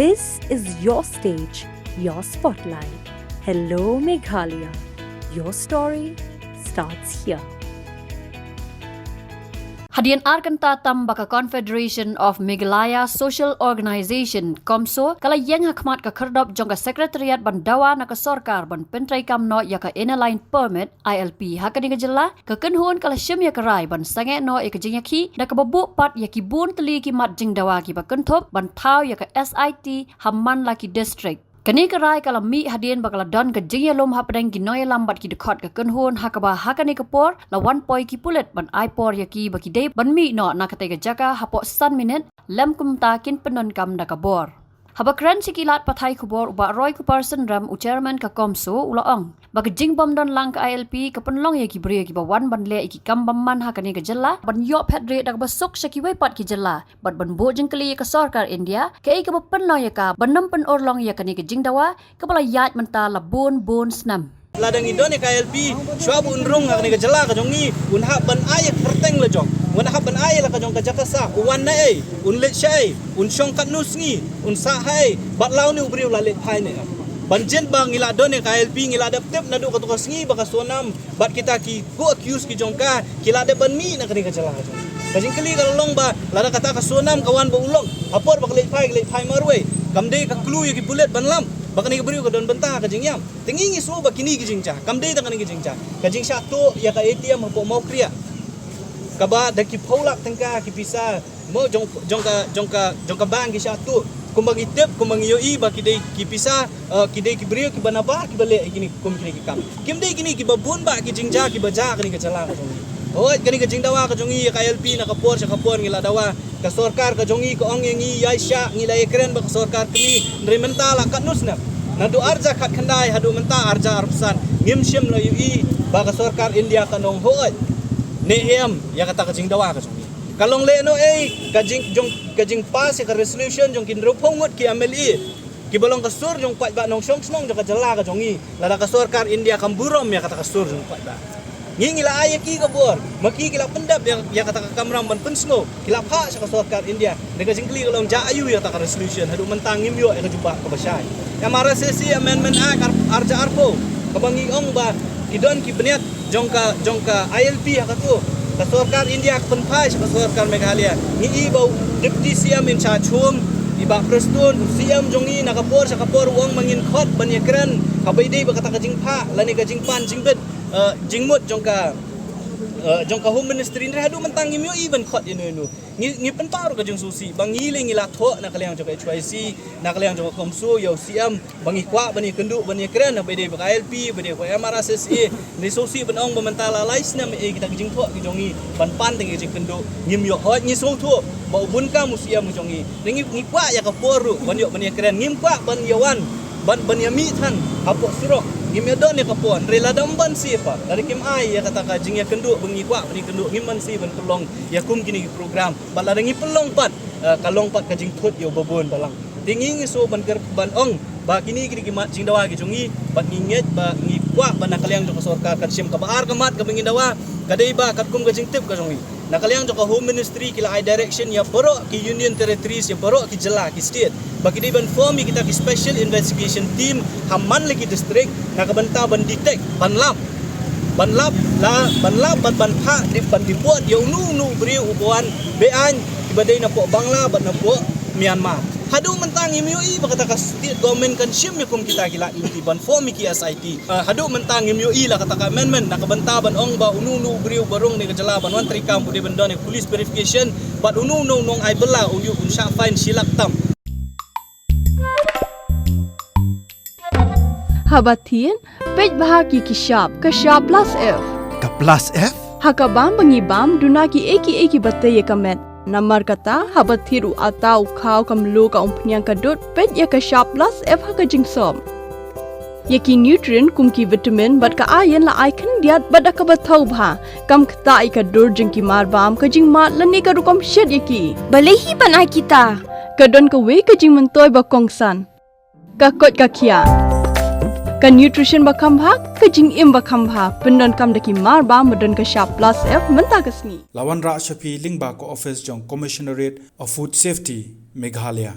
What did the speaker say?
This is your stage, your spotlight. Hello, Meghalaya. Your story starts here. Hadian Arkanta Tambaka Confederation of Meghalaya Social Organisation Komso kala yang hakmat ka kerdop jongka Secretariat Bandawa naka Sorkar ban pentrai kamno yaka Line Permit ILP hakani ka jela ka kenhun kala syem yaka rai ban sange no yaka jingyaki da ka babuk pat yaki bun teli ki mat jingdawa ki ba kentop ban tau yaka SIT Hamman Laki District. Kani kerai kalau mi hadian bakal don ke jingya lom hapadang ginoy lambat ki dekot ke kenhun hakaba hakani kapor lawan poi ki pulet ban aipor yaki baki day ban mi no nakate ke jaka hapo san minute lam kumta kin penon kam dakabor. Habakran sikilat pathai kubor uba roy ku person ram u chairman ka komso ulaong. Baka jing bom don lang ka ILP ka penlong yaki beri ki bawan ban le iki kam bamman hakani ke jela ban yo pedre dak basuk saki wai pat ki jela bat ban bo jengkeli ka Sarkar India ka ik ba penlong yaka banam pen orlong yakani ke jing dawa ka bala yat menta la bon snam. Ladang idon ka ILP syab unrung hakani ke jela ka jongi un hak ban ayak perteng le jong. Wan hak ban ay la ka jong ka jakasa wan na ay un let shay un syong kat nus ngi un sa hai bat law ni ubriu la let phai ne ban jen bang ngila don ka ILP ngila dap tep nadu ka tukas ngi baka sonam bat kita ki go accuse ki jong ka kila de ban mi na kani ka jala ka jing kali ka long ba la kata ka sonam kawan ba ulong apor bak let phai marwe kamde ka klu ki bullet ban lam baka ni ubriu ka don bentah ka jing yam tingi ngi so bakini ki jing cha kamde ta kani ki jing cha ka jing sha to ya ka ATM hapo mau kriya kaba daki paulak tengka ki bisa mo jongka bang ki satu kumbang itep kumbang yoi ba ki dei ki bisa ki dei ki brio ki banaba ki bale kini kum kini ki kam kim dei kini ki babun ba ki jingja ki baja kini ka jala ka jongi oi kini ka jingdawa ka jongi ka LP na ka por ngila dawa ka Sarkar ka jongi ka ong ngi yaisha ngila ekren ba ka Sarkar kini nrimentala ka nusna nadu arja kat khandai hadu menta arja arpsan ngim syem lo yoi ba ka Sarkar India ka nong hoi nehem ya kata kajing dawa ka sungi kalong le no kajing pas ka resolution jong kin ropong ki MLE ki bolong ka sur jong pat ba nong song snong ka jala ka jongi lada ka Sarkar India kam burom ya kata ka sur jong pat ba ngila ayaki ka bor maki kila pendap ya kata ka kamram ban pensno kila pha sa ka Sarkar India de ka jingkli kalong ja ayu ya kata ka resolution hadu mentang ngim yo ka jumpa ka basai ya mara sesi amendment act arja arpo kabangi ong ba kidon ki beniat jongka ILP hakatu ka Sarkar India pen phai ka Sarkar Meghalaya ni bau deputy CM in charge home iba prestun CM jongi nakapor sa kapor wong mangin khot ban yakran ka baidei ba kata ka jingpha lani ka jingpan jingbet jingmut jongka home ministry ni hadu mentang ngimyo even khot inu ngi penparu ka jong susi bang ngile ngila tho na kalyang jongka HYC na kalyang jongka komso yo CM bangi kwa bani kendu bani kren na bede ba LP bede ko MRSSE ni susi ban ong mentala lais na me kita jing tho ki jongi ban pan tengi jing kendu ngimyo hot ngi so tho ba ubun ka musia mu jongi ngi kwa ya ka poru ban yo bani kren ngim kwa ban yawan ban yami than apo suro ngimya don ya kapon rela damban siapa dari kim ai ya kata ka jing ya kendu bengi kwa bani kendu ngimman si ban pelong ya kum kini program bala dengi pelong pat kalong pat ka jing thot yo babon balang tingi so ban ong ba kini ki mat jing dawa ki jongi bat nginget ba ngi kwa ban nakalyang jo ka Sarkar ka sim ka baar ka mat ka bengi dawa kadai ba kat kum ka jing tip ka jongi nakalyang jo ka home ministry kila I direction ya boro ki union territories ya boro ki jela ki state bagi di ban form kita ki special investigation team Hamman Laki district nakabanta ban detect ban lab ban pha di ban dibuat ya unu beri ubuan bean ibadai na po Bangla ban na po Myanmar hadu mentang MUI bakata ka state government kan syem kum kita kila inti ban form ki SIT hadu mentang MUI la kata ka amendment nakabanta ban ong ba unu beri barong ni kajala ban wan trikam bude ban don police verification bat unu nong ai bela uyu unsha fine silak tam Habatin, pej bahagi ki sharp plus F. Ka plus F? Hakabam bangibam duna ki eki batte ye kamet. Namar kata habathiru atau khau kamlu ka umpnyang kadut pej ya ka sharp plus F haka jingsom. Yaki nutrient kum ki vitamin bat ka iron la icon diat bat ka bathau bha kam khta ka dur jing ki marbam ka jing mat lani ka rukom shed yaki. Balehi panai kita. Kadon ka we ka jing mentoy ba kongsan. Ka kot ka kia. Ka nutrition bakam bha ka jing im bakam bha pendon kam daki marba medon ka sharp plus F menta kasni Lawan Ra Shafi Lingba ko office jong Commissionerate of Food Safety Meghalaya